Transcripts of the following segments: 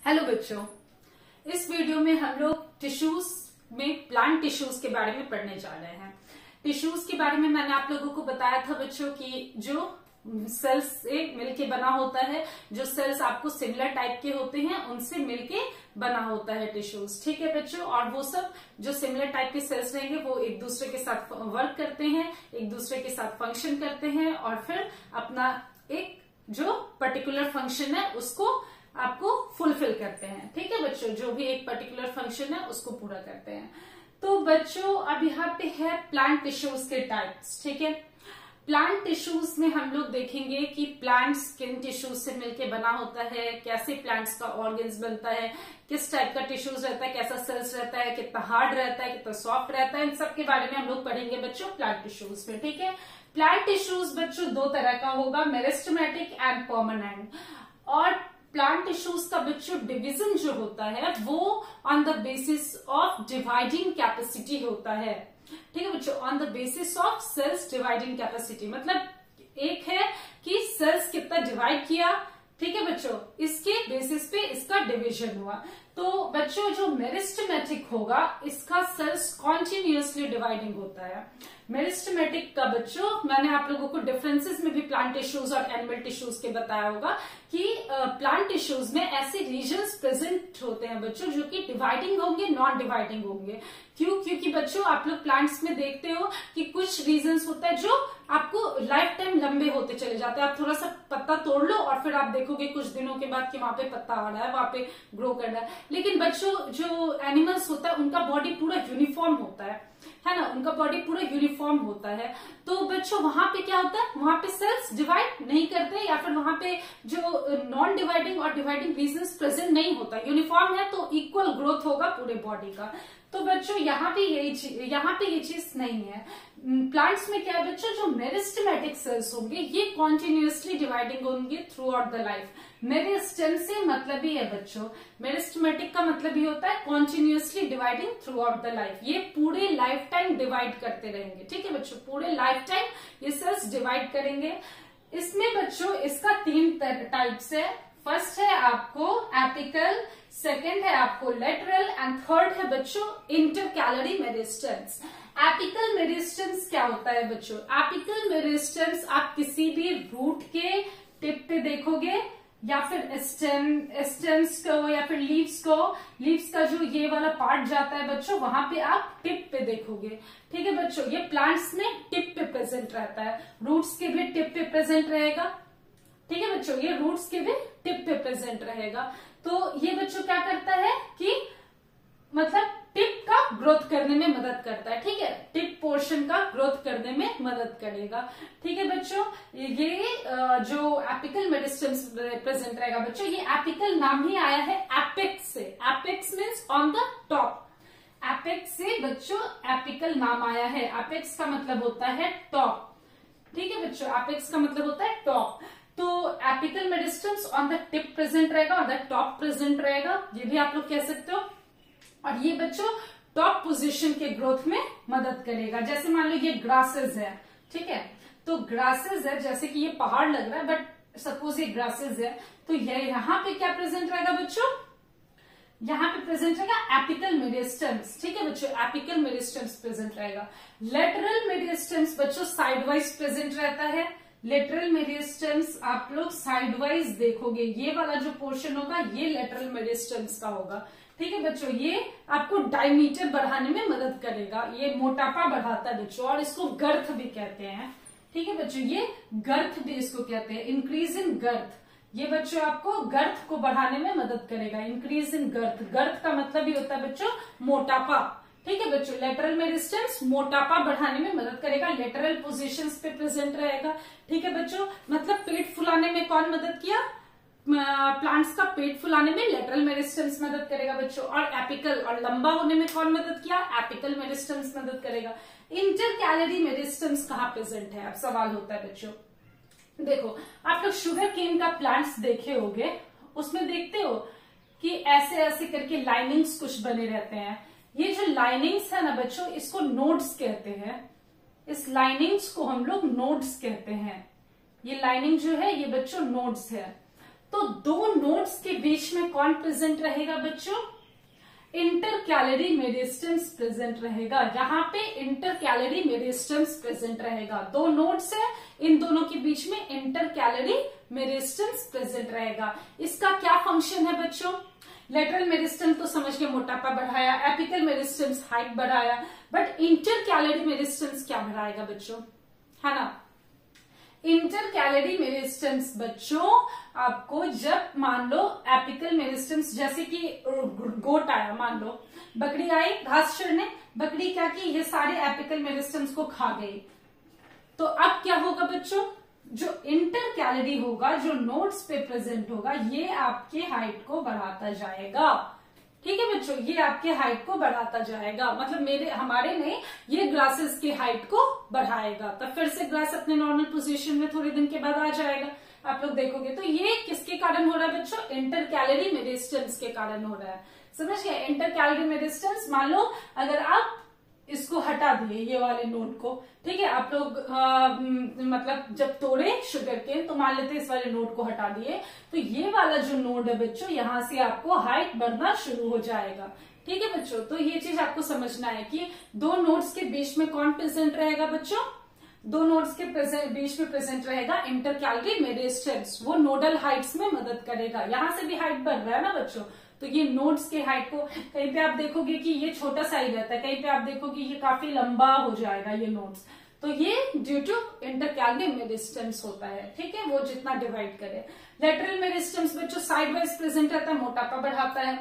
Hello बच्चों, इस video में हम लोग टिश्यूज में प्लांट टिश्यूज के बारे में पढ़ने जा रहे हैं। टिश्यूज के बारे में मैंने आप लोगों को बताया था बच्चों कि जो सेल्स से मिलके बना होता है, जो सेल्स आपको सिमिलर टाइप के होते हैं उनसे मिलके बना होता है टिश्यूज। ठीक है बच्चों, और वो सब जो सिमिलर टाइप के सेल्स रहेंगे वो एक दूसरे के साथ वर्क करते हैं, एक दूसरे के साथ फंक्शन करते हैं और फिर अपना एक जो पर्टिकुलर फंक्शन है उसको आपको फुलफिल करते हैं। ठीक है बच्चों, जो भी एक पर्टिकुलर फंक्शन है उसको पूरा करते हैं। तो बच्चों अब यहाँ पे है प्लांट टिश्यूज के टाइप्स। ठीक है, प्लांट टिश्यूज में हम लोग देखेंगे कि प्लांट स्किन टिश्यूज से मिलके बना होता है, कैसे प्लांट्स का ऑर्गन्स बनता है, किस टाइप का टिश्यूज रहता है, कैसा सेल्स रहता है, कितना हार्ड रहता है, कितना सॉफ्ट रहता है, इन सब के बारे में हम लोग पढ़ेंगे बच्चों प्लांट टिश्यूज में। ठीक है, प्लांट टिश्यूज बच्चों दो तरह का होगा, मेरिस्टेमेटिक एंड परमानेंट। और प्लांट टिश्यूज का बच्चों डिवीजन जो होता है वो on the basis of dividing capacity होता है। ठीक है बच्चों, on the basis of cells dividing capacity, मतलब एक है कि सेल्स कितना डिवाइड किया। ठीक है बच्चों, इसके बेसिस पे इसका डिवीजन हुआ। तो बच्चों जो मेरिस्टेमेटिक होगा इसका सेल्स कॉन्टिन्यूअसली डिवाइडिंग होता है। मेरिस्टेमेटिक का बच्चों मैंने आप लोगों को डिफरेंसेस में भी प्लांट टिश्यूज और एनिमल टिश्यूज के बताया होगा कि प्लांट टिश्यूज में ऐसे रीजन्स प्रेजेंट होते हैं बच्चों जो कि डिवाइडिंग होंगे, नॉन डिवाइडिंग होंगे। क्यों? क्योंकि बच्चों आप लोग प्लांट्स में देखते हो कि कुछ रीजन्स होता है जो आपको लाइफ टाइम लंबे होते चले जाते हैं। आप थोड़ा सा पत्ता तोड़ लो और फिर आप देखोगे कुछ दिनों के बाद कि वहां पे पत्ता आ रहा है, वहां पे ग्रो कर रहा है। लेकिन बच्चों जो एनिमल्स होता है उनका बॉडी पूरा यूनिफॉर्म होता है ना, उनका बॉडी पूरा यूनिफॉर्म होता है। तो बच्चों वहां पे क्या होता है, वहां पे सेल्स डिवाइड नहीं करते या फिर वहां पे जो नॉन डिवाइडिंग और डिवाइडिंग रीजन्स प्रेजेंट नहीं होता, यूनिफॉर्म है तो इक्वल ग्रोथ होगा पूरे बॉडी का। तो बच्चों यहाँ पे ये चीज नहीं है। प्लांट्स में क्या है बच्चों, जो मेरिस्टेमेटिक सेल्स होंगे ये कॉन्टिन्यूअसली डिवाइडिंग होंगे through out the life. Meristem से मतलब ही है बच्चों, मेरिस्टेमेटिक का मतलब ही होता है continuously dividing through out the life. ये पूरे लाइफ टाइम डिवाइड करते रहेंगे। ठीक है बच्चों, पूरे लाइफ टाइम ये सेल्स डिवाइड करेंगे। इसमें बच्चों इसका 3 टाइप्स है। फर्स्ट है आपको एपिकल, सेकेंड है आपको लेटरल एंड थर्ड है बच्चों इंटरकैलरी मेरिस्टेम्स। एपिकल मेरिस्टेम्स क्या होता है बच्चों, एपिकल मेरिस्टेम्स आप किसी भी रूट के टिप पे देखोगे या फिर स्टेम्स को या फिर लीव्स का जो ये वाला पार्ट जाता है बच्चों वहां पे आप टिप पे देखोगे। ठीक है बच्चों, ये प्लांट्स में टिप पे प्रेजेंट रहता है, रूट्स के भी टिप पे प्रेजेंट रहेगा। ठीक है बच्चों, ये रूट्स के भी टिप पे प्रेजेंट रहेगा। तो ये बच्चों क्या करता है कि मतलब टिप का ग्रोथ करने में मदद करता है। ठीक है, टिप पोर्शन का ग्रोथ करने में मदद करेगा। ठीक है बच्चों, ये जो एपिकल मेरिस्टेम्स प्रेजेंट रहेगा बच्चों, ये एपिकल नाम ही आया है एपेक्स से। Apex means on the top, apex से बच्चों एपिकल नाम आया है। एपेक्स का मतलब होता है टॉप। ठीक है बच्चों, एपेक्स का मतलब होता है टॉप। तो apical meristems on the tip present रहेगा, ऑन द टॉप प्रेजेंट रहेगा, ये भी आप लोग कह सकते हो। और ये बच्चों टॉप पोजीशन के ग्रोथ में मदद करेगा। जैसे मान लो ये ग्रासेस है, ठीक है, तो ग्रासेस है, जैसे कि ये पहाड़ लग रहा है बट सपोज ये ग्रासेस है, तो ये यहाँ पे क्या प्रेजेंट रहेगा बच्चों, यहाँ पे प्रेजेंट रहेगा एपिकल मेरिस्टेम्स। ठीक है बच्चों, एपिकल मेरिस्टेम्स प्रेजेंट रहेगा। लेटरल मेरिस्टेम्स बच्चों साइडवाइज प्रेजेंट रहता है। लेटरल मेरिस्टेम्स आप लोग साइडवाइज देखोगे, ये वाला जो पोर्शन होगा ये लेटरल मेरिस्टेम्स का होगा। ठीक है बच्चों, ये आपको डायमीटर बढ़ाने में मदद करेगा, ये मोटापा बढ़ाता है बच्चों, और इसको गर्थ भी कहते हैं। ठीक है बच्चों, ये गर्थ भी इसको कहते हैं, इंक्रीज इन गर्थ। ये बच्चों आपको गर्थ को बढ़ाने में मदद करेगा, इंक्रीज इन गर्थ। गर्थ का मतलब ही होता है बच्चों मोटापा। ठीक है बच्चों, लेटरल मेरिस्टेम्स मोटापा बढ़ाने में मदद करेगा, लेटरल पोजीशंस पे प्रेजेंट रहेगा। ठीक है बच्चों, मतलब पेट फुलाने में कौन मदद किया, प्लांट्स का पेट फुलाने में लेटरल मेरिस्टेम्स मदद करेगा बच्चों। और एपिकल और लंबा होने में कौन मदद किया, एपिकल मेरिस्टेम्स मदद करेगा। इंटरकैलरी मेरिस्टेम्स कहाँ प्रेजेंट है, अब सवाल होता है बच्चों। देखो आप लोग शुगर केन का प्लांट्स देखे होंगे, उसमें देखते हो कि ऐसे ऐसे करके लाइनिंग्स कुछ बने रहते हैं। ये जो लाइनिंग्स है ना बच्चों, इसको नोड्स कहते हैं। इस लाइनिंग्स को हम लोग नोड्स कहते हैं। ये लाइनिंग जो है ये बच्चों नोड्स है। तो दो नोड्स के बीच में कौन प्रेजेंट रहेगा बच्चों? इंटर कैलरी मेरिस्टम्स प्रेजेंट रहेगा। यहाँ पे इंटर कैलरी मेरिस्टम्स प्रेजेंट रहेगा। दो नोड्स है, इन दोनों के बीच में इंटर कैलरी मेरिस्टम्स प्रेजेंट रहेगा। इसका क्या फंक्शन है बच्चों? लेटरल मेरिस्टम तो समझ के मोटापा बढ़ाया, एपिकल मेरिस्टम्स हाइट बढ़ाया, बट इंटर कैलरी मेरिस्टम्स क्या बढ़ाएगा बच्चों? है ना, इंटर कैलरी मेरिस्टम्स बच्चों आपको जब मान लो एपिकल मेरिस्टम्स, जैसे कि गोट आया, मान लो बकरी आई घास चरने, बकरी क्या की, ये सारे एपिकल मेरिस्टम्स को खा गई। तो अब क्या होगा बच्चों? जो इंटर कैलरी होगा, जो नोड्स पे प्रेजेंट होगा, ये आपके हाइट को बढ़ाता जाएगा। ठीक है बच्चों, ये आपके हाइट को बढ़ाता जाएगा, मतलब हमारे में ये ग्रासेस की हाइट को बढ़ाएगा। तब फिर से ग्रास अपने नॉर्मल पोजीशन में थोड़े दिन के बाद आ जाएगा, आप लोग देखोगे। तो ये किसके कारण हो रहा है बच्चों? इंटर कैलरी मेरिस्टम्स के कारण हो रहा है। समझ गए? इंटर कैलरी मेरिस्टम्स, मान लो अगर आप इसको हटा दिए, ये वाले नोड को, ठीक है, आप लोग मतलब जब तोड़े शुगर केन, तो मान लेते इस वाले नोड को हटा दिए, तो ये वाला जो नोड है बच्चों, यहां से आपको हाइट बढ़ना शुरू हो जाएगा। ठीक है बच्चों, तो ये चीज आपको समझना है कि दो नोड्स के बीच में कौन प्रेजेंट रहेगा बच्चों? दो नोड्स के बीच में प्रेजेंट रहेगा इंटर कैलरी मेरिस्टम्स। वो नोडल हाइट्स में मदद करेगा। यहां से भी हाइट बढ़ रहा है ना बच्चों, तो ये नोड्स के हाइट को, कहीं पे आप देखोगे कि ये छोटा सा ही रहता है, कहीं पे आप देखोगे ये काफी लंबा हो जाएगा ये नोड्स, तो ये due to intercalary meristems होता है। ठीक है, वो जितना डिवाइड करे। लेटरल मेरिस्टम्स बच्चों साइड वाइज प्रेजेंट रहता है, मोटापा बढ़ाता है।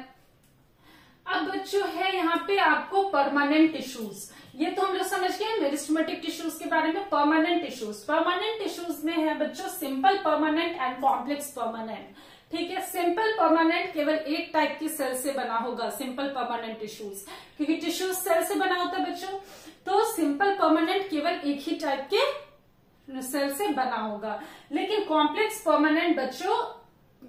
अब बच्चों है यहाँ पे आपको परमानेंट टिश्यूज, ये तो हम लोग समझ गए मेरिस्टेमेटिक टिश्यूज के बारे में। परमानेंट टिश्यूज में है बच्चों simple permanent and complex permanent. ठीक है, सिंपल परमानेंट केवल एक टाइप की सेल से बना होगा, सिंपल परमानेंट टिश्यूज, क्योंकि टिश्यूज सेल से बना होता है बच्चों, तो सिंपल परमानेंट केवल एक ही टाइप के सेल से बना होगा। लेकिन कॉम्प्लेक्स परमानेंट बच्चों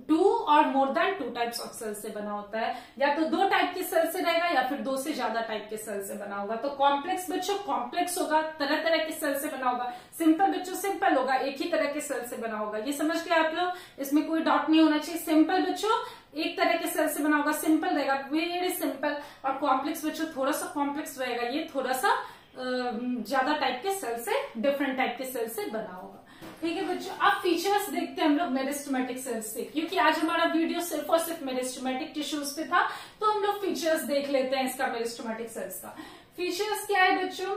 2 और more than 2 types of cell से बना होता है, या तो 2 टाइप के सेल से रहेगा या फिर 2 से ज्यादा टाइप के सेल से बना होगा। तो कॉम्प्लेक्स बच्चों कॉम्प्लेक्स होगा, तरह तरह के सेल से बना होगा। सिंपल बच्चों सिंपल होगा, एक ही तरह के सेल से बना होगा। ये समझ गए आप लोग, इसमें कोई डाउट नहीं होना चाहिए। सिंपल बच्चों एक तरह के सेल से बना होगा, सिंपल रहेगा, वेरी सिंपल। और कॉम्प्लेक्स बच्चों थोड़ा सा कॉम्प्लेक्स रहेगा, ये थोड़ा सा ज्यादा टाइप के सेल से, डिफरेंट टाइप के सेल से बना होगा। ठीक है बच्चों, अब फीचर्स देखते हैं हम लोग मेरिस्टेमेटिक सेल्स से, क्योंकि आज हमारा वीडियो सिर्फ और सिर्फ मेरिस्टेमेटिक टिश्यूज पे था, तो हम लोग फीचर्स देख लेते हैं इसका मेरिस्टेमेटिक सेल्स का। फीचर्स क्या है बच्चों?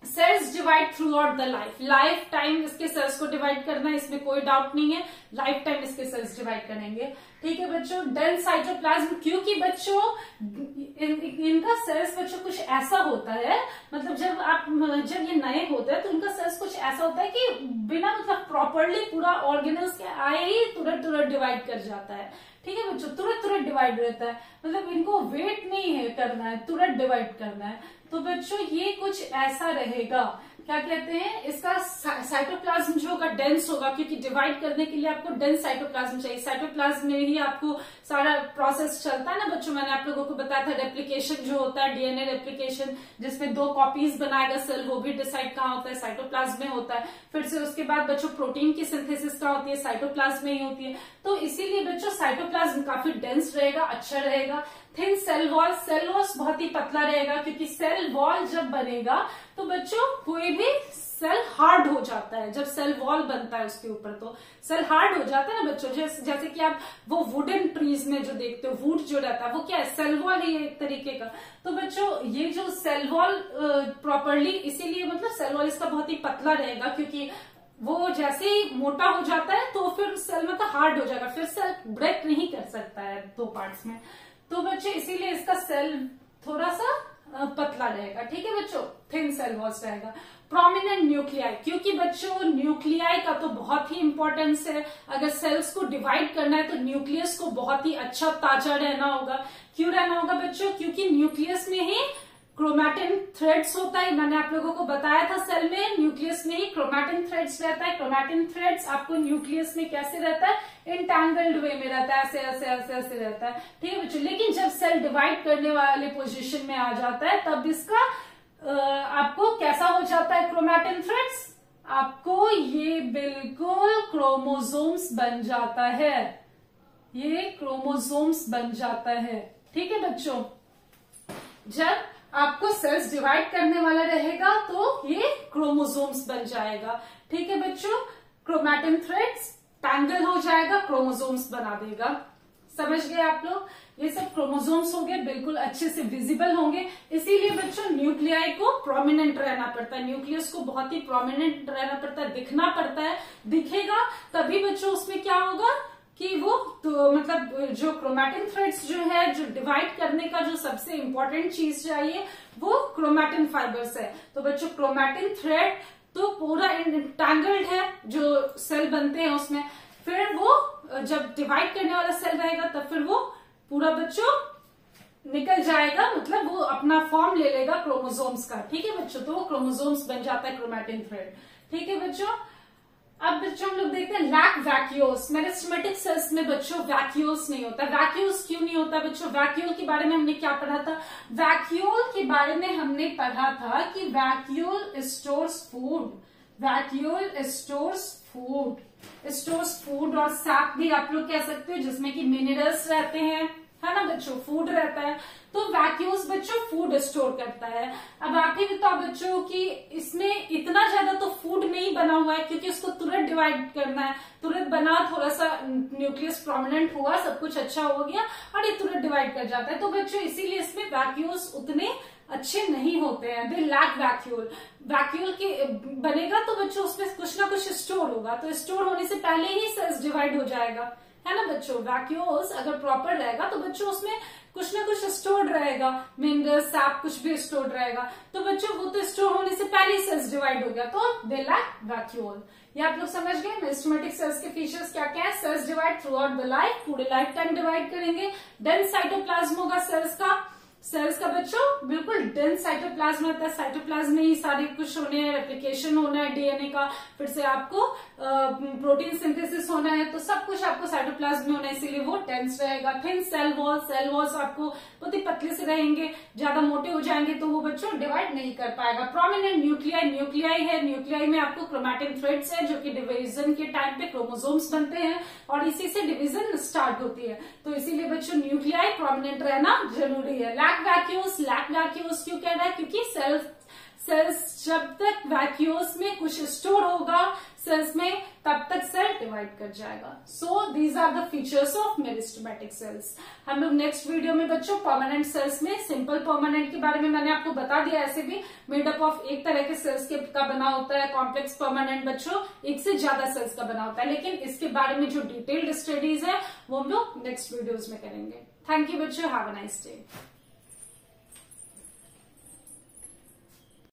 Cells divide throughout the lifetime इसके सेल्स को डिवाइड करना है, इसमें कोई डाउट नहीं है, लाइफ टाइम इसके सेल्स डिवाइड करेंगे। ठीक है बच्चों, डेंस साइटोप्लाज्म, क्योंकि बच्चों इनका सेल्स बच्चों कुछ ऐसा होता है, मतलब जब ये नए होते हैं तो इनका सेल्स कुछ ऐसा होता है कि बिना मतलब प्रॉपरली पूरा ऑर्गेनल्स के आए ही तुरंत डिवाइड कर जाता है। ठीक है बच्चों, तुरंत डिवाइड रहता है, मतलब इनको वेट नहीं है करना है, तुरंत डिवाइड करना है। तो बच्चों ये कुछ ऐसा रहेगा, क्या कहते हैं, इसका साइटोप्लाज्म जो होगा डेंस होगा, क्योंकि डिवाइड करने के लिए आपको डेंस साइटोप्लाज्म चाहिए। साइटोप्लाज्म में ही आपको सारा प्रोसेस चलता है ना बच्चों, मैंने आप लोगों को बताया था रेप्लिकेशन जो होता है, डीएनए रेप्लिकेशन, जिसमें 2 कॉपीज बनाएगा सेल, वो भी डिसाइड कहाँ होता है, साइटोप्लाज्म में होता है। फिर से उसके बाद बच्चों प्रोटीन की सिंथेसिस कहाँ होती है, साइटोप्लाज्म में ही होती है। तो इसीलिए बच्चों साइटोप्लाज्म काफी डेंस रहेगा, अच्छा रहेगा। थिन सेल वॉल बहुत ही पतला रहेगा, क्योंकि सेल वॉल जब बनेगा तो बच्चों कोई भी सेल हार्ड हो जाता है, जब सेल वॉल बनता है उसके ऊपर तो सेल हार्ड हो जाता है ना बच्चों। जैसे कि आप वो वुडन ट्रीज में जो देखते हो, वुड जो रहता है वो क्या है, सेल वॉल है एक तरीके का। तो बच्चों ये जो सेल वॉल प्रॉपरली, इसीलिए मतलब सेल वॉल इसका बहुत ही पतला रहेगा, क्योंकि वो जैसे ही मोटा हो जाता है तो फिर सेल मतलब हार्ड हो जाएगा, फिर सेल ब्रेक नहीं कर सकता है 2 पार्ट्स में। तो बच्चे इसीलिए इसका सेल थोड़ा सा पतला रहेगा। ठीक है बच्चों, थिन सेल वॉल्स रहेगा। प्रोमिनेंट न्यूक्लियाई, क्योंकि बच्चों न्यूक्लियाई का तो बहुत ही इंपॉर्टेंस है। अगर सेल्स को डिवाइड करना है तो न्यूक्लियस को बहुत ही अच्छा ताजा रहना होगा। क्यों रहना होगा बच्चों? क्योंकि न्यूक्लियस में ही क्रोमैटिन थ्रेड्स होता है, मैंने आप लोगों को बताया था सेल में न्यूक्लियस में ही क्रोमैटिन थ्रेड्स रहता है। क्रोमैटिन थ्रेड्स आपको न्यूक्लियस में कैसे रहता है, इंटैंगल्ड वे में रहता है, ऐसे ऐसे ऐसे ऐसे रहता है। ठीक है बच्चों, लेकिन जब सेल डिवाइड करने वाले पोजीशन में आ जाता है तब इसका आपको कैसा हो जाता है, क्रोमैटिन थ्रेड्स आपको ये बिल्कुल क्रोमोसोम्स बन जाता है। ये क्रोमोसोम्स बन जाता है। ठीक है बच्चों, जब आपको सेल्स डिवाइड करने वाला रहेगा तो ये क्रोमोसोम्स बन जाएगा। ठीक है बच्चों, क्रोमैटिन थ्रेड्स टैंगल हो जाएगा, क्रोमोसोम्स बना देगा। समझ गए आप लोग? ये सब क्रोमोसोम्स होंगे, बिल्कुल अच्छे से विजिबल होंगे। इसीलिए बच्चों न्यूक्लियाई को प्रोमिनेंट रहना पड़ता है, न्यूक्लियस को बहुत ही प्रोमिनेंट रहना पड़ता है, दिखना पड़ता है। दिखेगा तभी बच्चों उसमें क्या होगा कि वो तो मतलब जो क्रोमैटिन थ्रेड्स जो है, जो डिवाइड करने का जो सबसे इंपॉर्टेंट चीज चाहिए वो क्रोमैटिन फाइबर्स है। तो बच्चों क्रोमैटिन थ्रेड तो पूरा टैंगल्ड है, जो सेल बनते हैं उसमें, फिर वो जब डिवाइड करने वाला सेल रहेगा तब फिर वो पूरा बच्चों निकल जाएगा, मतलब वो अपना फॉर्म ले लेगा क्रोमोसोम्स का। ठीक है बच्चों, तो वो क्रोमोसोम्स बन जाता है क्रोमैटिन थ्रेड। ठीक है बच्चों, अब बच्चों हम लोग देखते हैं लैक वैक्यूल्स। मेरिस्टेमेटिक सेल्स में बच्चों वैक्यूल्स नहीं होता। वैक्यूल्स क्यों नहीं होता बच्चों? वैक्यूल के बारे में हमने क्या पढ़ा था? वैक्यूल के बारे में हमने पढ़ा था कि vacuole stores food, vacuole stores food और सैप भी आप लोग कह सकते हो, जिसमें कि मिनरल्स रहते हैं, है ना बच्चों, फूड रहता है। तो वैक्यूल्स बच्चों फूड स्टोर करता है। अब आप ही बताओ बच्चों कि इसमें इतना ज्यादा तो फूड नहीं बना हुआ है, क्योंकि उसको तुरंत डिवाइड करना है। तुरंत बना, थोड़ा सा न्यूक्लियस प्रोमिनेंट हुआ, सब कुछ अच्छा हो गया और ये तुरंत डिवाइड कर जाता है। तो बच्चों इसीलिए इसमें वैक्यूल्स उतने अच्छे नहीं होते हैं। They lack vacuole. वैक्यूल के बनेगा तो बच्चों उसमें कुछ ना कुछ स्टोर होगा, तो स्टोर होने से पहले ही सेल्स डिवाइड हो जाएगा, है ना बच्चों। वैक्यूल्स अगर प्रॉपर रहेगा तो बच्चों उसमें कुछ ना कुछ स्टोर्ड रहेगा, मिनरल्स, सैप, कुछ भी स्टोर्ड रहेगा। तो बच्चों वो तो स्टोर होने से पहले ही सेल्स डिवाइड हो गया, तो दे लैक वैक्यूल। ये आप लोग समझ गए मेरिस्टेमेटिक सेल्स के फीचर्स क्या क्या है। Cells divide throughout the life, पूरे लाइफ टाइम डिवाइड करेंगे। डेंस साइटोप्लाज्म होगा सेल्स का बच्चों, बिल्कुल डेंस साइटोप्लाज्म रहता है। साइटोप्लाज्म में ही सारी कुछ होने हैं, रेप्लिकेशन होना है डीएनए का, फिर से आपको प्रोटीन सिंथेसिस होना है, तो सब कुछ आपको साइटोप्लाज्म में होना है, इसीलिए वो डेंस रहेगा। फिर सेल वॉल्स आपको बहुत ही पतले से रहेंगे, ज्यादा मोटे हो जाएंगे तो वो बच्चों डिवाइड नहीं कर पाएगा। प्रोमिनेंट न्यूक्लियाई है, न्यूक्लियाई में आपको क्रोमैटिन थ्रेड्स है, जो कि डिवीजन के टाइम पे क्रोमोसोम्स बनते हैं और इसी से डिवीजन स्टार्ट होती है। तो इसीलिए बच्चों न्यूक्लियाई प्रोमिनेंट रहना जरूरी है। लैक वैक्यूल्स क्यों कह रहा है? क्योंकि सेल्स जब तक वैक्यूल्स में कुछ स्टोर होगा सेल्स में, तब तक सेल डिवाइड कर जाएगा। So these are the features of meristematic cells. हम लोग नेक्स्ट वीडियो में बच्चों परमानेंट सेल्स में, सिंपल परमानेंट के बारे में मैंने आपको बता दिया। ऐसे भी मेडअप ऑफ एक तरह के सेल्स का बना होता है, कॉम्प्लेक्स परमानेंट बच्चों एक से ज्यादा सेल्स का बना होता है, लेकिन इसके बारे में जो डिटेल्ड स्टडीज है वो हम लोग नेक्स्ट वीडियोज में करेंगे। थैंक यू बच्चों, हैव अ नाइस डे।